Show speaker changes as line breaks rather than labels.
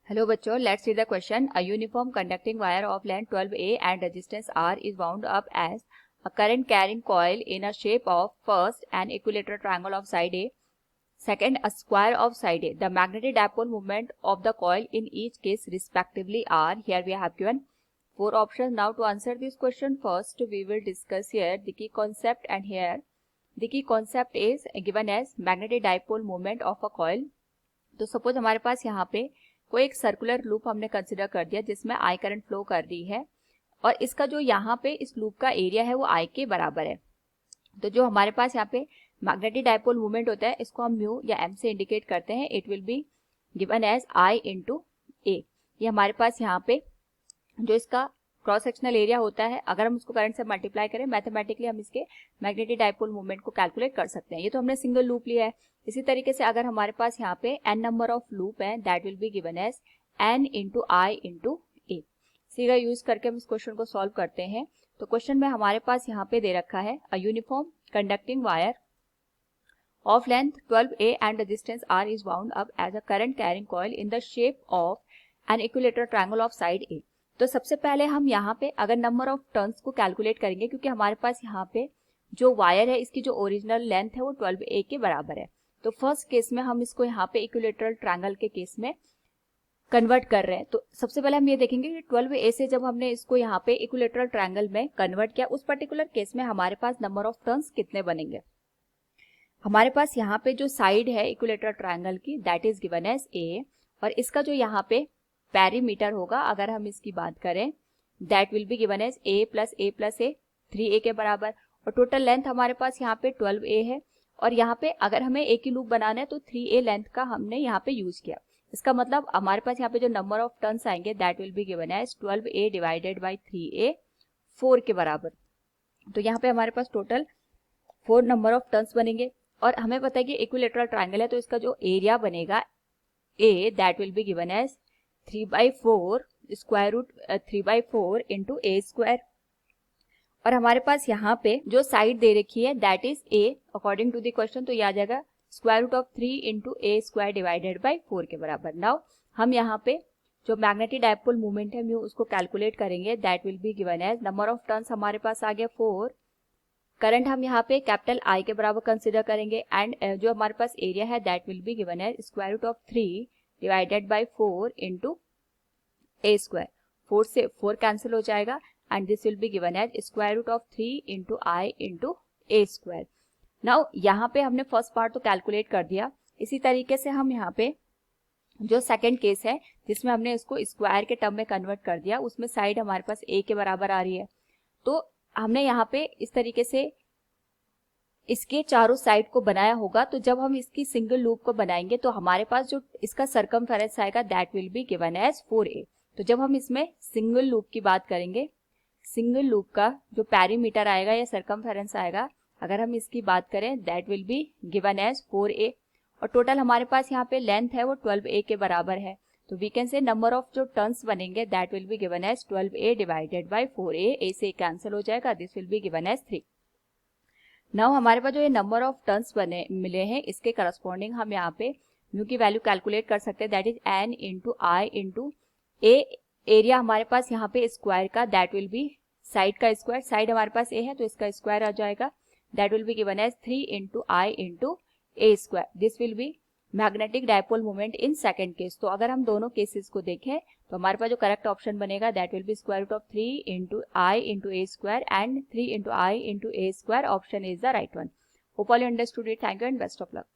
Hello बच्चों, let's see the question. A uniform conducting wire of length 12A and resistance R is wound up as a current carrying coil in a shape of first an equilateral triangle of side A, second a square of side A. The magnetic dipole moment of the coil in each case respectively are. Here we have given four options. Now to answer this question, first we will discuss here the key concept, and here the key concept is given as magnetic dipole moment of a coil. तो suppose हमारे पास यहाँ पे कोई एक circular loop हमने consider कर दिया जिसमें आई करंट फ्लो कर रही है, और इसका जो यहाँ पे इस लूप का एरिया है वो आई के बराबर है. तो जो हमारे पास यहाँ पे मैग्नेटिक डाइपोल मूवमेंट होता है इसको हम म्यू या एम से इंडिकेट करते हैं. It will be given as I into A. ये हमारे पास यहाँ पे जो इसका क्रॉस सेक्शनल एरिया होता है, अगर हम उसको करंट से मल्टीप्लाई करें मैथमेटिकली हम इसके मैग्नेटिक डाइपोल मूवमेंट को कैलकुलेट कर सकते हैं. ये तो हमने सिंगल लूप लिया है. इसी तरीके से अगर हमारे पास यहाँ पे n नंबर ऑफ लूप है, that will be given as n into I into A. इसी का यूज करके हम इस क्वेश्चन को सॉल्व करते हैं. तो क्वेश्चन में हमारे पास यहाँ पे दे रखा है a uniform conducting wire of length 12A and resistance R is wound up as a current carrying coil in the shape of an equilateral triangle of side A. तो सबसे पहले हम यहाँ पे अगर नंबर ऑफ टर्न्स को calculate करेंगे, क्योंकि हमारे पास यहाँ पे जो वायर है इसकी जो ओरिजिनल लेंथ है वो 12A के बराबर है. तो फर्स्ट केस में हम इसको यहाँ पे इक्विलेटरल ट्रायंगल के केस में कन्वर्ट कर रहे हैं. तो सबसे पहले हम ये देखेंगे कि 12A से जब हमने इसको यहाँ पे इक्विलेटरल ट्रायंगल में कन्वर्ट किया, उस पर्टिकुलर केस में हमारे पास नंबर ऑफ टर्न्स कितने बनेंगे. हमारे पास यहाँ पे जो साइड है इक्विलेटरल ट्रायंगल की that is given as A, और इसका जो यहाँ पे पेरीमीटर होगा अगर हम इसकी बात करें that will be given as A plus A 3A के बराबर. और टोटल लेंथ हमारे पास यहाँ पे 12A है, और यहाँ पे अगर हमें एक ही लूप बनाना है तो 3A लेंथ का हमने यहाँ पे यूज किया. इसका मतलब हमारे पास यहाँ पे जो नंबर ऑफ टर्न्स आएंगे that will be given as 12A divided by 3A 4 के बराबर. तो यहाँ पे हमारे पास टोटल 4 नंबर ऑफ टर्न्स बनेंगे. और हमें पता है कि इक्विलेटरल ट्रायंगल है तो इसका जो एरिया बनेगा A that will be given as 3/4 square root 3/4 into A square. और हमारे पास यहाँ पे जो साइड दे रखी है that is A according to the question, तो ये आ जाएगा square root of 3 into A square divided by 4 के बराबर. नाउ हम यहाँ पे जो मैग्नेटिक डाइपोल मूवमेंट है म्यू उसको कैलकुलेट करेंगे. That will be given as number of turns हमारे पास आ गया 4. करंट हम यहाँ पे कैपिटल आई के बराबर कंसिडर करेंगे, एंड जो हमारे पास एरिया है that will be given as square root of 3 divided by 4 into A square. 4 से 4 कैंसिल हो जाएगा and this will be given as square root of 3 into I into A square. Now यहाँ पे हमने फर्स्ट पार्ट तो calculate कर दिया. इसी तरीके से हम यहाँ पे जो सेकंड केस है जिसमें हमने इसको स्क्वायर के टर्म में कन्वर्ट कर दिया, उसमें साइड हमारे पास ए के बराबर आ रही है. तो हमने यहाँ पे इस तरीके से इसके चारों साइड को बनाया होगा. तो जब हम इसकी सिंगल लूप को बनाएंगे तो हमारे पास जो इसका सरकमफेरेंस आएगा that will be given as 4A. तो जब हम इसमें सिंगल लूप की बात करेंगे, सिंगल लूप का जो पेरीमीटर आएगा या सरकमफेरेंस आएगा अगर हम इसकी बात करें that will be given as 4A. और टोटल हमारे पास यहाँ पे लेंथ है वो 12A के बराबर है. तो we can say number of जो टर्न्स बनेंगे that will be given as 12A divided by 4A. A से कैंसिल हो जाएगा, this will be given as 3. Now हमारे पास जो ये नंबर ऑफ टर्न्स बने मिले हैं इसके करस्पॉन्डिंग हम यहाँ पे म्यू की वैल्यू कैलकुलेट कर सकते हैं. That is n into I into A. Area हमारे पास यहाँ पे स्क्वायर का दैट विल बी साइड का स्क्वायर. साइड हमारे पास ए है तो इसका स्क्वायर आ जाएगा. That will be given as 3 into I into A square. This will be magnetic dipole moment in second case. तो अगर हम दोनों केसेस को देखें तो हमारे पास जो करेक्ट ऑप्शन बनेगा that will be square root of 3 into I into A square and 3 into I into A square. Option is the right one. Hope all you understood it. Thank you and best of luck.